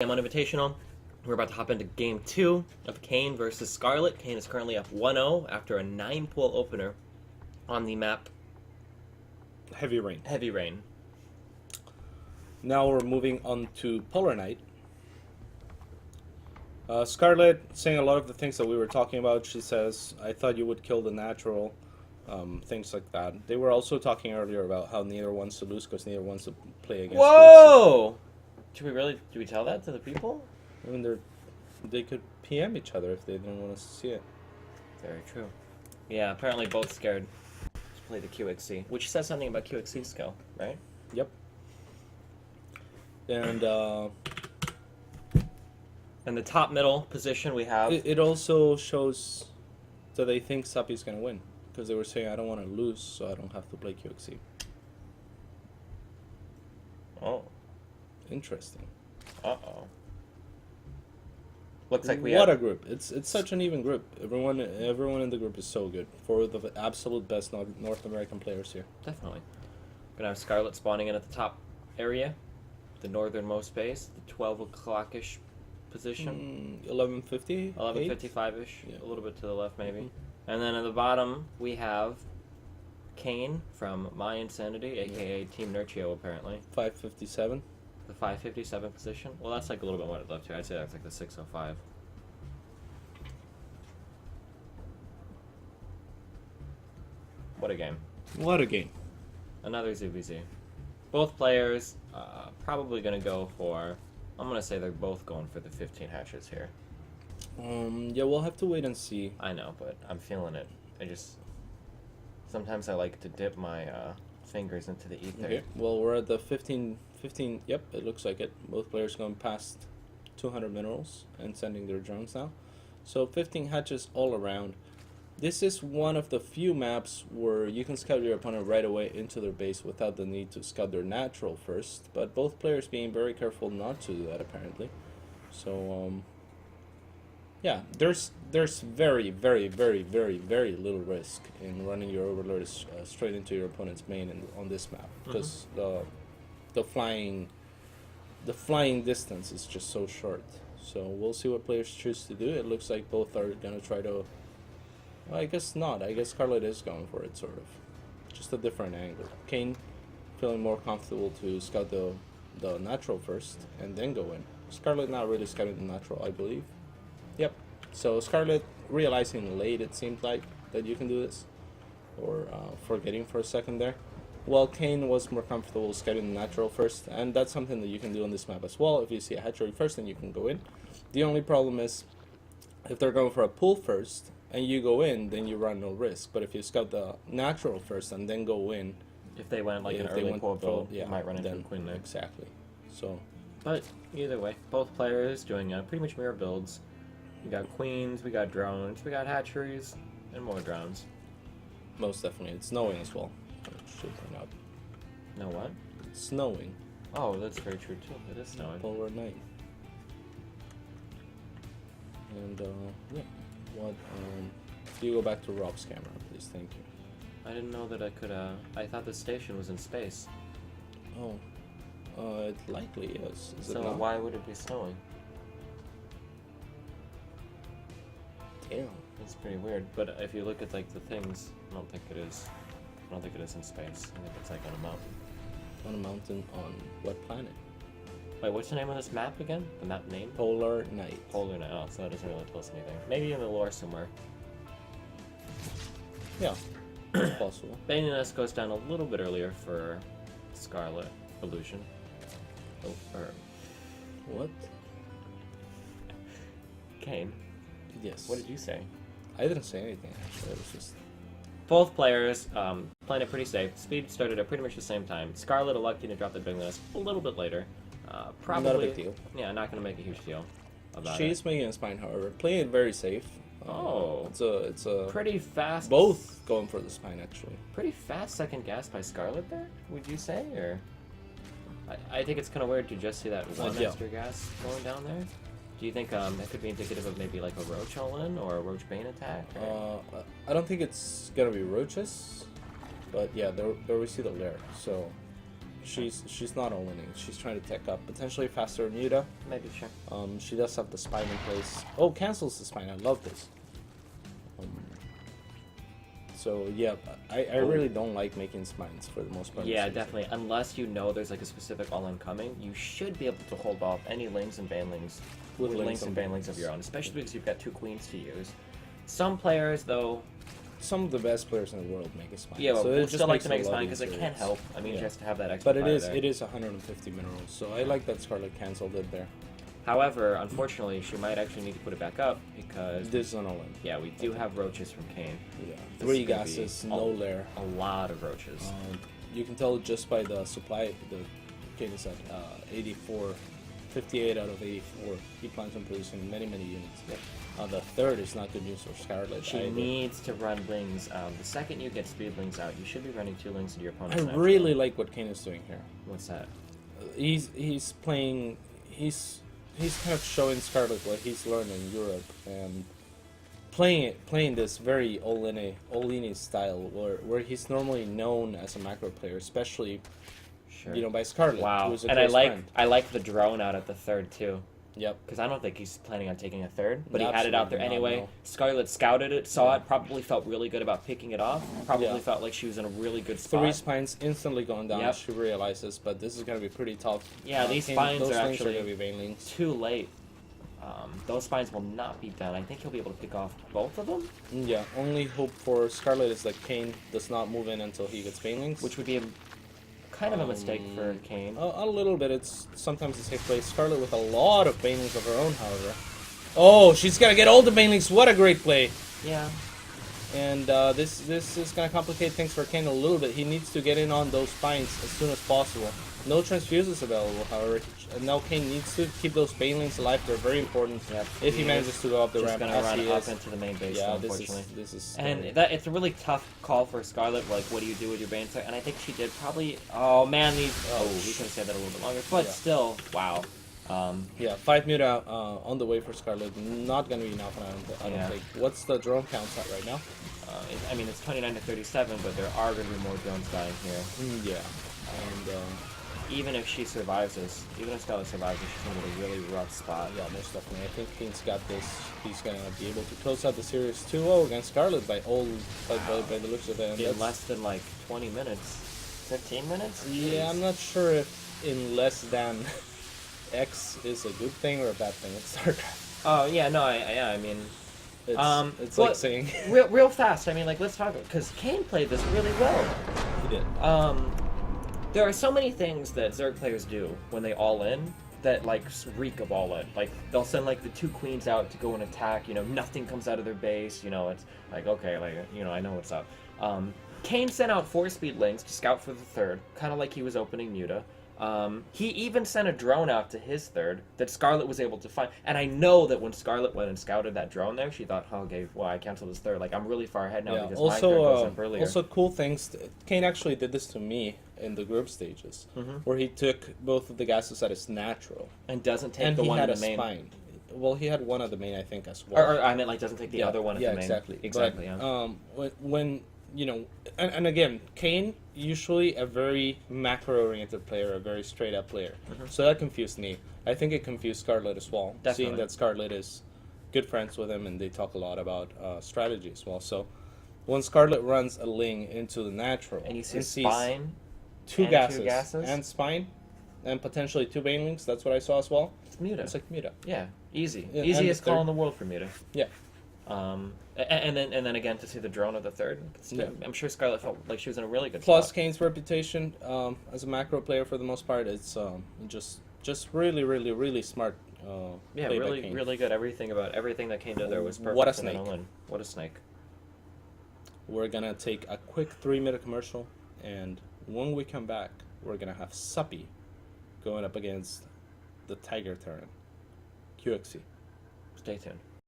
GameOn Invitational. We're about to hop into Game 2 of Kane versus Scarlett. Kane is currently up 1-0 after a 9-pull opener on the map Heavy Rain. Heavy Rain. Now we're moving on to Polar Night. Scarlett saying a lot of the things that we were talking about. She says, I thought you would kill the natural, things like that. They were also talking earlier about how neither wants to lose because neither wants to play against Whoa! Should we tell that to the people? I mean, they could PM each other if they didn't want us to see it. Very true. Yeah, apparently both scared to play the QXC, which says something about QXC skill, right? Yep. And in the top middle position we have... It also shows that they think Sappy's going to win. Because they were saying, I don't want to lose, so I don't have to play QXC. Oh. Interesting. Uh-oh. Looks like we What have... a group. It's such an even group. Everyone in the group is so good. Four of the absolute best North American players here. Definitely. Gonna have Scarlett spawning in at the top area, the northernmost base, the 12 o'clock-ish position. 11:50? 11:55-ish, Yeah. a little bit to the left maybe. And then at the bottom, we have Kane from My Insanity, aka Team Nurchio, apparently. 5:57. The 557 position. Well, that's like a little bit more left here. I'd say that's like the 605. What a game. What a game. Another ZVZ. Both players probably going to go for... I'm going to say they're both going for the 15 hatches here. Yeah, we'll have to wait and see. I know, but I'm feeling it. Sometimes I like to dip my fingers into the ether. Okay. Well, we're at the 15. Yep, it looks like it. Both players going past 200 minerals and sending their drones now. So 15 hatches all around. This is one of the few maps where you can scout your opponent right away into their base without the need to scout their natural first. But both players being very careful not to do that, apparently. So, yeah, there's very, very, very, very, very little risk in running your overlords straight into your opponent's main on this map. Because the flying distance is just so short. So we'll see what players choose to do. It looks like both are gonna try to... Well, I guess not. I guess Scarlett is going for it, sort of. Just a different angle. Kane feeling more comfortable to scout the natural first and then go in. Scarlett not really scouting the natural, I believe. Yep. So Scarlett realizing late, it seemed like, that you can do this. Or forgetting for a second there. Well, Kane was more comfortable scouting the natural first, and that's something that you can do on this map as well. If you see a hatchery first, then you can go in. The only problem is, if they're going for a pull first, and you go in, then you run no risk. But if you scout the natural first and then go in... If they went like an early pull build, you might run into a queen there. Exactly. So... But either way, both players doing pretty much mirror builds. We got queens, we got drones, we got hatcheries, and more drones. Most definitely. It's snowing as well. Should point out. No what? It's snowing. Oh, that's very true too. It is snowing. Polar night. And yeah. What? Do you go back to Rob's camera, please? Thank you. I didn't know that I could. I thought the station was in space. Oh. It likely is. Is so it not? Why would it be snowing? Damn. It's pretty weird. But if you look at like the things, I don't think it is. I don't think it is in space. I think it's like on a mountain. On a mountain on what planet? Wait, what's the name of this map again? The map name? Polar Night. Polar Night. Oh, so that doesn't really tell us anything. Maybe in the lore somewhere. Yeah, it's possible. Baininess goes down a little bit earlier for Scarlet Illusion. Oh, or What? Kane. Yes. What did you say? I didn't say anything, actually. It was just... Both players playing it pretty safe. Speed started at pretty much the same time. Scarlett electing to drop the Baininess a little bit later. Probably not a big deal. Yeah, not going to make a huge deal about She's it. making a spine, however. Playing it very safe. It's a pretty fast. Both going for the spine, actually. Pretty fast second guess by Scarlett there, would you say? Or I think it's kind of weird to just see that one Yeah. extra gas going down there. Do you think it could be indicative of maybe like a Roach all-in or a Roach Bane attack? I don't think it's gonna be roaches, but yeah, there we see the lair. So She's not all winning. She's trying to tech up, potentially faster Muta. Maybe, sure. She does have the spine in place. Oh, cancels the spine. I love this. So yeah, I really don't like making spines for the most part. Yeah, definitely. Unless you know there's like a specific all-in coming, you should be able to hold off any lings and banelings with lings and banelings of your own, especially because you've got 2 queens to use. Some players, though... Some of the best players in the world make a spine. Yeah, well, so we'll still like to make a spine because it can help. I mean, just to have that extra But fire it is 150 minerals, so I like that Scarlett canceled it there. However, unfortunately, she might actually need to put it back up because... This is an all-in. Yeah, we do have roaches from Kane. Yeah. This 3 is gonna gases, be no lair. A lot of roaches. You can tell just by the supply, the Kane is at 84, 58 out of 84. He plans on producing many units. Yep. The third is not good news for Scarlett. She needs to run lings. The second you get speed lings out, you should be running 2 lings into your opponent's I natural. really like what Kane is doing here. What's that? He's playing. He's kind of showing Scarlett what he's learned in Europe and playing this very all-in style where he's normally known as a macro player, especially by Scarlett. Wow, who's a and close friend. I like the drone out at the third too. Yep. Because I don't think he's planning on taking a third, but he had it Absolutely out there not, anyway. no. Scarlett scouted it, saw it, probably felt really good about picking it off. Probably felt like she was in a really good spot. 3 spines instantly going down. Yep. She realizes, but this is going to be pretty tough. Yeah, these spines those are things actually going to be banelings. too late. Those spines will not be done. I think he'll be able to pick off both of them. Yeah, only hope for Scarlett is that Kane does not move in until he gets banelings. Which would be kind of a mistake for Kane. A little bit. It's sometimes a safe play. Scarlett with a lot of banelings of her own, however. Oh, she's gonna get all the banelings. What a great play! Yeah. And this is gonna complicate things for Kane a little bit. He needs to get in on those spines as soon as possible. No transfuses available, however. Now Kane needs to keep those banelings alive. They're very important. Yep. If he manages to go up the Just ramp, gonna as run he up is. into the main base, Yeah, unfortunately. this is And scary. it's a really tough call for Scarlett. Like, what do you do with your bane? And I think she did probably. Oh man, these. Oh, we could have said that a little bit longer, but still, wow. Yeah, 5 Muta on the way for Scarlett. Not gonna be enough. I don't think. What's the drone count at right now? I mean, it's 29 to 37, but there are going to be more drones dying here. Yeah, and even if she survives this, even if Scarlett survives this, she's going to be a really rough spot. yeah, most definitely. I think Kane's got this. He's gonna be able to close out the series 2-0 against Scarlett by the looks of it. In less than like 20 minutes, 15 minutes. Yeah, I'm not sure if in less than X is a good thing or a bad thing. It's StarCraft. Oh yeah, no, I mean. It's like saying real fast. I mean, like, let's talk because Kane played this really well. he did. There are so many things that Zerg players do when they all in that like reek of all in. Like they'll send like the 2 queens out to go and attack. You know, nothing comes out of their base. You know, it's like okay, like I know what's up. Kane sent out 4 speed lings to scout for the third, kind of like he was opening Muta. He even sent a drone out to his third that Scarlett was able to find. And I know that when Scarlett went and scouted that drone there, she thought, oh, okay, well, I canceled his third. Like, I'm really far ahead now because my third goes up earlier. Also, cool things. Kane actually did this to me in the group stages, where he took both of the gases at his natural. And doesn't take and the he one had in a the main. spine. Well, he had one of the main, I think, as well. Or I meant, like, doesn't take the other one in the main. Exactly. Exactly, but, yeah. when and again, Kane, usually a very macro-oriented player, a very straight-up player. So that confused me. I think it confused Scarlett as well, Definitely. seeing that Scarlett is good friends with him and they talk a lot about strategy as well. So when Scarlett runs a Ling into the natural, And you see sees spine, 2 and gases, 2 gases. and spine, and potentially 2 banelings, that's what I saw as well. It's Muta. It's like Muta. Yeah, easy. Yeah, Easiest and the call third. in the world for Muta. Yeah. And then again to see the drone of the third. I'm sure Scarlett felt like she was in a really good Plus spot. Kane's reputation as a macro player for the most part, it's just really smart. Yeah, play by really, Kane. really good. Everything that came to there was perfect. What a and then snake. all in. What a snake. We're gonna take a quick 3-minute commercial, and when we come back, we're gonna have Suppy going up against the Tiger Terran, QXC. Stay tuned.